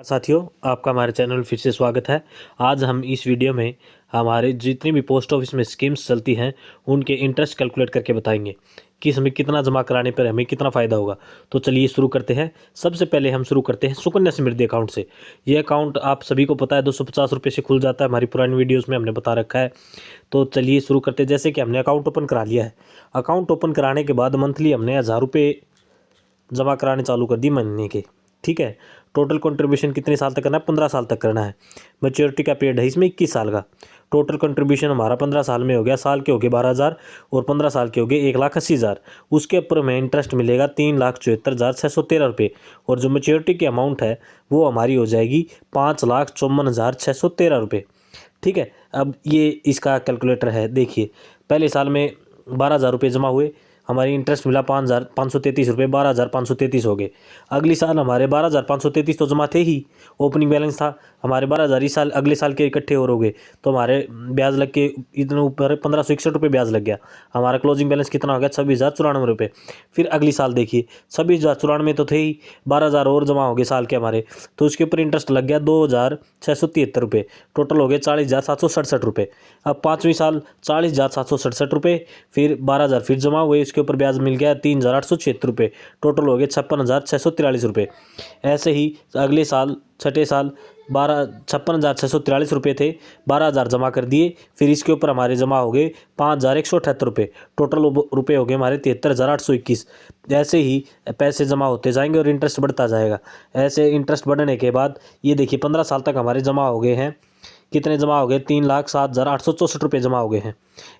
साथियों, आपका हमारे चैनल में फिर से स्वागत है। आज हम इस वीडियो में हमारे जितनी भी पोस्ट ऑफिस में स्कीम्स चलती हैं उनके इंटरेस्ट कैलकुलेट करके बताएंगे कि हमें कितना जमा कराने पर हमें कितना फ़ायदा होगा। तो चलिए शुरू करते हैं। सबसे पहले हम शुरू करते हैं सुकन्या समृद्धि अकाउंट से। ये अकाउंट आप सभी को पता है 250 रुपये से खुल जाता है। हमारी पुरानी वीडियोज़ में हमने बता रखा है। तो चलिए शुरू करते हैं। जैसे कि हमने अकाउंट ओपन करा लिया है। अकाउंट ओपन कराने के बाद मंथली हमने 1000 रुपये जमा कराने चालू कर दी महीने के। ठीक है। टोटल कंट्रीब्यूशन कितने साल तक करना है? 15 साल तक करना है। मैच्योरिटी का पीरियड है इसमें 21 साल का। टोटल कंट्रीब्यूशन हमारा 15 साल में हो गया। साल के हो गए 12,000 और 15 साल के हो गए 1,80,000। उसके ऊपर हमें इंटरेस्ट मिलेगा 3,74,613 रुपये। और जो मैच्योरिटी की अमाउंट है वो हमारी हो जाएगी 5,54,613 रुपये। ठीक है। अब ये इसका कैलकुलेटर है। देखिए, पहले साल में 12,000 रुपये जमा हुए, हमारी इंटरेस्ट मिला 5,533 रुपये। 12,533 हो गए। अगली साल हमारे 12,533 तो जमा थे ही, ओपनिंग बैलेंस था हमारे 12,000। इस साल अगले साल के इकट्ठे और हो गए तो हमारे ब्याज लग के इतने ऊपर 1,561 रुपये ब्याज लग गया। हमारा क्लोजिंग बैलेंस कितना हो गया? 26,094 रुपये। फिर अगली साल देखिए, 26,094 तो थे ही, 12,000 और जमा हो गए साल के हमारे, तो उसके ऊपर इंटरेस्ट लग गया 2,673 रुपये। टोटल हो गए 40,767 रुपये। अब पाँचवीं साल 40,767 रुपये, फिर 12,000 फिर जमा हुए, इसके ऊपर ब्याज मिल गया 3,876 रुपये। टोटल हो गए 56,643 रुपये। ऐसे ही अगले साल छठे साल 56,643 रुपये थे, 12,000 जमा कर दिए, फिर इसके ऊपर हमारे जमा हो गए 5,178 रुपये। टोटल रुपये हो गए हमारे 73,821। ऐसे ही पैसे जमा होते जाएंगे और इंटरेस्ट बढ़ता जाएगा। ऐसे इंटरेस्ट बढ़ने के बाद ये देखिए 15 साल तक हमारे जमा हो गए हैं। कितने जमा हो गए? 3,07,864 रुपये जमा हो गए हैं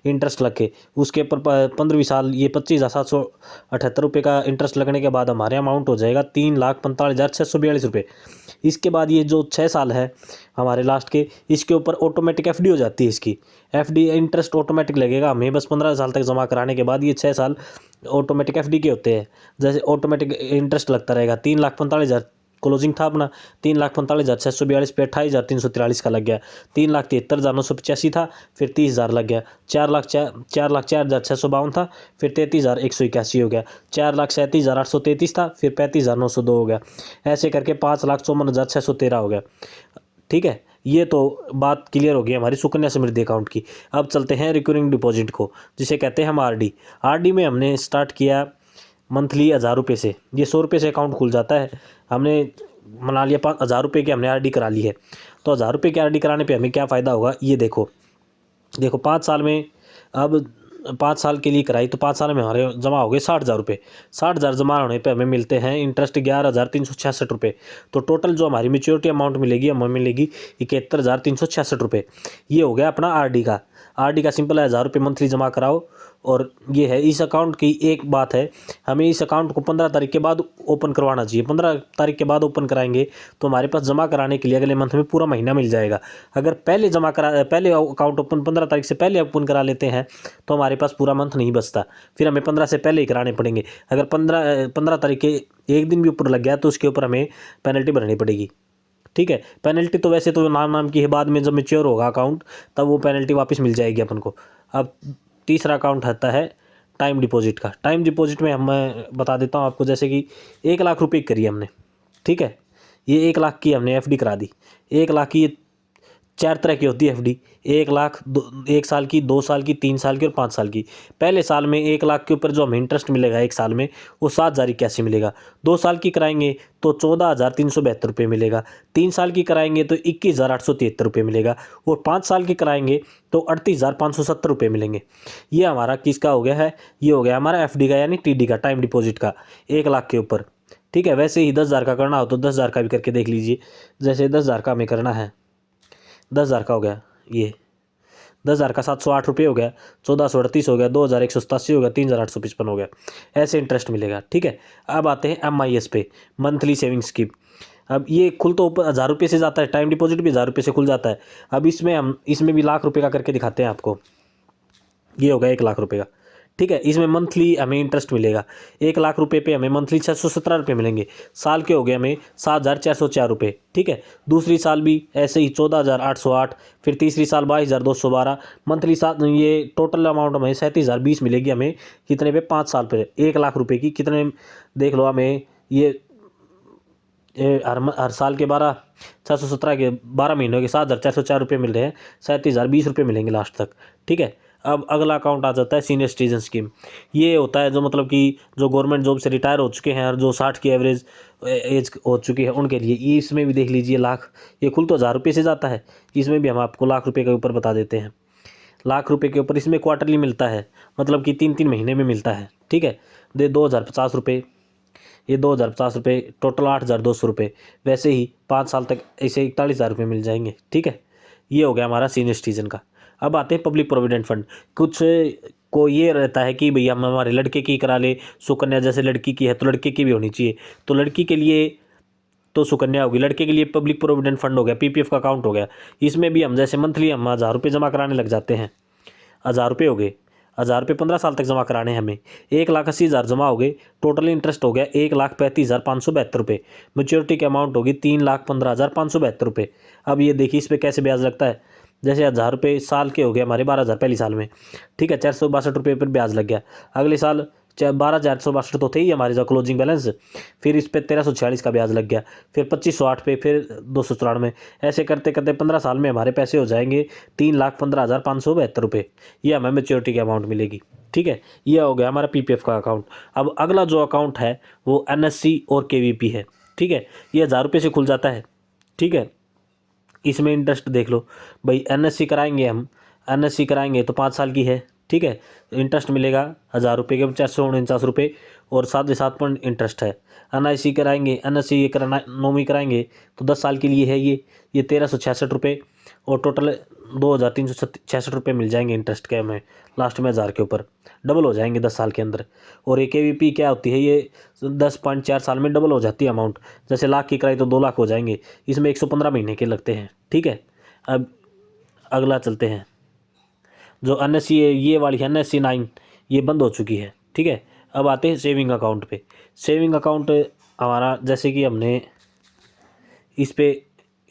इंटरेस्ट लग के। उसके ऊपर 15वीं साल ये 25,778 रुपये का इंटरेस्ट लगने के बाद हमारे अमाउंट हो जाएगा 3,45,642 रुपये। इसके बाद ये जो 6 साल है हमारे लास्ट के, इसके ऊपर ऑटोमेटिक एफडी हो जाती है। इसकी एफडी इंटरेस्ट ऑटोमेटिक लगेगा हमें, बस 15 साल तक जमा कराने के बाद ये 6 साल ऑटोमेटिक एफडी के होते हैं। जैसे ऑटोमेटिक इंटरेस्ट लगता रहेगा। 3,45,000 क्लोजिंग था अपना, 3,45,642 पे 28,343 का लग गया। 3,73,985 था, फिर 30,000 लग गया। 4,04,652 था, फिर 33,181 हो गया। 4,37,833 था, फिर 35,902 हो गया। ऐसे करके 5,54,613 हो गया। ठीक है। ये तो बात क्लियर हो गई हमारी सुकन्या समृद्धि अकाउंट की। अब चलते हैं रिकरिंग डिपॉजिट को, जिसे कहते हैं हम आरडी। आरडी में हमने स्टार्ट किया मंथली 1000 रुपये से। ये 100 रुपये से अकाउंट खुल जाता है। हमने मना लिया 1000 रुपये की हमने आरडी करा ली है। तो 1000 रुपये की आरडी कराने पे हमें क्या फ़ायदा होगा? ये देखो 5 साल में, अब 5 साल के लिए कराई तो 5 साल में हमारे जमा हो गए 60,000 रुपये। 60,000 जमा होने पे हमें मिलते हैं इंटरेस्ट 11,366 रुपये। तो टोटल जो हमारी मैच्योरिटी अमाउंट मिलेगी हमें मिलेगी 71,366 रुपये। ये हो गया अपना आरडी का। आरडी का सिंपल है, 1000 रुपये मंथली जमा कराओ। और ये है इस अकाउंट की एक बात है, हमें इस अकाउंट को 15 तारीख के बाद ओपन करवाना चाहिए। 15 तारीख के बाद ओपन कराएंगे तो हमारे पास जमा कराने के लिए अगले मंथ में पूरा महीना मिल जाएगा। अगर पहले पहले अकाउंट ओपन 15 तारीख से पहले ओपन करा लेते हैं तो हमारे पास पूरा मंथ नहीं बचता, फिर हमें 15 से पहले ही कराने पड़ेंगे। अगर 15 तारीख के एक दिन भी ऊपर लग गया तो उसके ऊपर हमें पेनल्टी भरनी पड़ेगी। ठीक है। पेनल्टी तो वैसे तो नाम की है, बाद में जब मैच्योर होगा अकाउंट तब वो पेनल्टी वापस मिल जाएगी अपन को। अब तीसरा अकाउंट आता है टाइम डिपॉजिट का। टाइम डिपॉजिट में मैं बता देता हूँ आपको। जैसे कि 1,00,000 रुपये करी हमने। ठीक है। ये 1,00,000 की हमने एफडी करा दी। 1,00,000 की 4 तरह की होती है एफडी। 1,00,000 1 साल की, 2 साल की, 3 साल की और 5 साल की। पहले साल में 1,00,000 के ऊपर जो हमें इंटरेस्ट मिलेगा 1 साल में वो 7,081 मिलेगा। 2 साल की कराएंगे तो 14,372 रुपये मिलेगा। 3 साल की कराएंगे तो 21,873 रुपये मिलेगा। और 5 साल की कराएंगे तो 38,570 रुपये मिलेंगे। ये हमारा किसका हो गया है? ये हो गया हमारा एफडी का, यानी टीडी का, टाइम डिपॉजिट का, 1,00,000 के ऊपर। ठीक है। वैसे ही 10,000 का करना हो तो 10,000 का भी करके देख लीजिए। जैसे 10,000 का हमें करना है, 10,000 का हो गया ये 10,000 का 708 रुपये हो गया, 1,438 हो गया, 2,187 हो गया, 3,855 हो गया। ऐसे इंटरेस्ट मिलेगा। ठीक है। अब आते हैं MIS पे, मंथली सेविंग स्कीम। अब ये खुल तो 1000 रुपये से जाता है, टाइम डिपॉजिट भी 1000 रुपये से खुल जाता है। अब इसमें भी 1,00,000 रुपये का करके दिखाते हैं आपको। ये हो गया 1,00,000 रुपये का। ठीक है। इसमें मंथली हमें इंटरेस्ट मिलेगा 1,00,000 रुपये पे हमें मंथली 617 रुपये मिलेंगे। साल के हो गए हमें 7,404 रुपये। ठीक है। दूसरी साल भी ऐसे ही 14,808, फिर तीसरी साल 22,212 मंथली। साथ ये टोटल अमाउंट हमें 37,020 मिलेगी हमें। कितने पे? 5 साल पे 1,00,000 रुपये की। कितने देख लो हमें ये हर साल के 12,617 के 12 महीनों के 7,404 रुपये मिल रहे हैं, 37,020 रुपये मिलेंगे लास्ट तक। ठीक है। अब अगला अकाउंट आ जाता है सीनियर सिटीजन स्कीम। ये होता है जो मतलब कि जो गवर्नमेंट जॉब से रिटायर हो चुके हैं और जो 60 की एवरेज एज हो चुकी है उनके लिए। ये इसमें भी देख लीजिए लाख, ये खुल तो 1000 रुपये से जाता है, इसमें भी हम आपको लाख रुपये के ऊपर बता देते हैं। लाख रुपए के ऊपर इसमें क्वार्टरली मिलता है, मतलब कि 3-3 महीने में मिलता है। ठीक है। 2,050 रुपये, ये 2,050 रुपये, टोटल 8,200 रुपये। वैसे ही 5 साल तक ऐसे 41,000 रुपये मिल जाएंगे। ठीक है। ये हो गया हमारा सीनियर सिटीजन का। अब आते हैं पब्लिक प्रोविडेंट फंड। कुछ को ये रहता है कि भैया हम हमारे लड़के की करा ले, सुकन्या जैसे लड़की की है तो लड़के की भी होनी चाहिए। तो लड़की के लिए तो सुकन्या होगी, लड़के के लिए पब्लिक प्रोविडेंट फंड हो गया, पीपीएफ का अकाउंट हो गया। इसमें भी हम जैसे मंथली हम 1,000 रुपये जमा कराने लग जाते हैं। 1,000 रुपये हो गए, 1,000 रुपये 15 साल तक जमा कराने हैं हमें। 1,80,000 जमा हो गए, टोटल इंटरेस्ट हो गया 1,35,572 रुपये। मैच्योरिटी की अमाउंट होगी 3,15,572 रुपये। अब ये देखिए इस पर कैसे ब्याज लगता है। जैसे 1,000 रुपये साल के हो गए हमारे 12,000 पहले साल में। ठीक है। 462 रुपये पर ब्याज लग गया। अगले साल 12,462 तो थे ही हमारे जो क्लोजिंग बैलेंस, फिर इस पर 1,346 का ब्याज लग गया, फिर 2,508 पे, फिर 294। ऐसे करते करते 15 साल में हमारे पैसे हो जाएंगे 3,15,572 रुपये। ये हमें मैच्योरिटी की अमाउंट मिलेगी। ठीक है। ये हो गया हमारा पीपीएफ का अकाउंट। अब अगला जो अकाउंट है वो एनएससी और केवीपी है। ठीक है। ये 1,000 रुपये से खुल जाता है। ठीक है। इसमें इंटरेस्ट देख लो भाई, एनएससी कराएंगे हम, एनएससी कराएंगे तो 5 साल की है। ठीक है। इंटरेस्ट मिलेगा 1,000 रुपये के 449 रुपये और 7.7% इंटरेस्ट है। एनआईसी कराएंगे, एनएससी ये कराना नोमी कराएंगे तो 10 साल के लिए है ये 1,366 रुपये और टोटल 2,366 रुपये मिल जाएंगे इंटरेस्ट के हमें लास्ट में 1,000 के ऊपर। डबल हो जाएंगे 10 साल के अंदर। और ये केवीपी क्या होती है, ये 10.4 साल में डबल हो जाती है अमाउंट। जैसे लाख की कराई तो 2 लाख हो जाएंगे। इसमें 115 महीने के लगते हैं। ठीक है। अब अगला चलते हैं। जो एनएससी है ये वाली है एनएससी 9, ये बंद हो चुकी है। ठीक है। अब आते हैं सेविंग अकाउंट पे। सेविंग अकाउंट हमारा जैसे कि हमने इस पे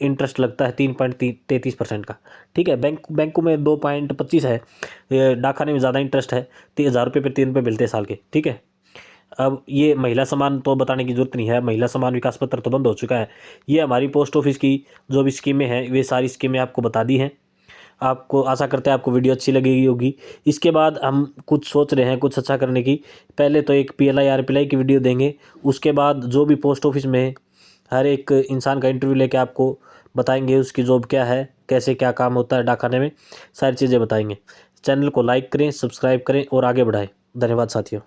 इंटरेस्ट लगता है 3.33% का। ठीक है। बैंकों में 2.25 है, डाकखाने में ज़्यादा इंटरेस्ट है। 1,000 रुपये पर 3 रुपये मिलते हैं साल के। ठीक है। अब ये महिला सम्मान तो बताने की जरूरत नहीं है, महिला सम्मान विकास पत्र तो बंद हो चुका है। ये हमारी पोस्ट ऑफिस की जो भी स्कीमें हैं वे सारी स्कीमें आपको बता दी हैं। आपको आशा करते हैं आपको वीडियो अच्छी लगेगी होगी। इसके बाद हम कुछ सोच रहे हैं कुछ अच्छा करने की। पहले तो एक पीएलआई आरपीएलआई की वीडियो देंगे, उसके बाद जो भी पोस्ट ऑफिस में हर एक इंसान का इंटरव्यू लेके आपको बताएंगे उसकी जॉब क्या है, कैसे क्या काम होता है डाकखाने में, सारी चीज़ें बताएंगे। चैनल को लाइक करें, सब्सक्राइब करें और आगे बढ़ाएं। धन्यवाद साथियों।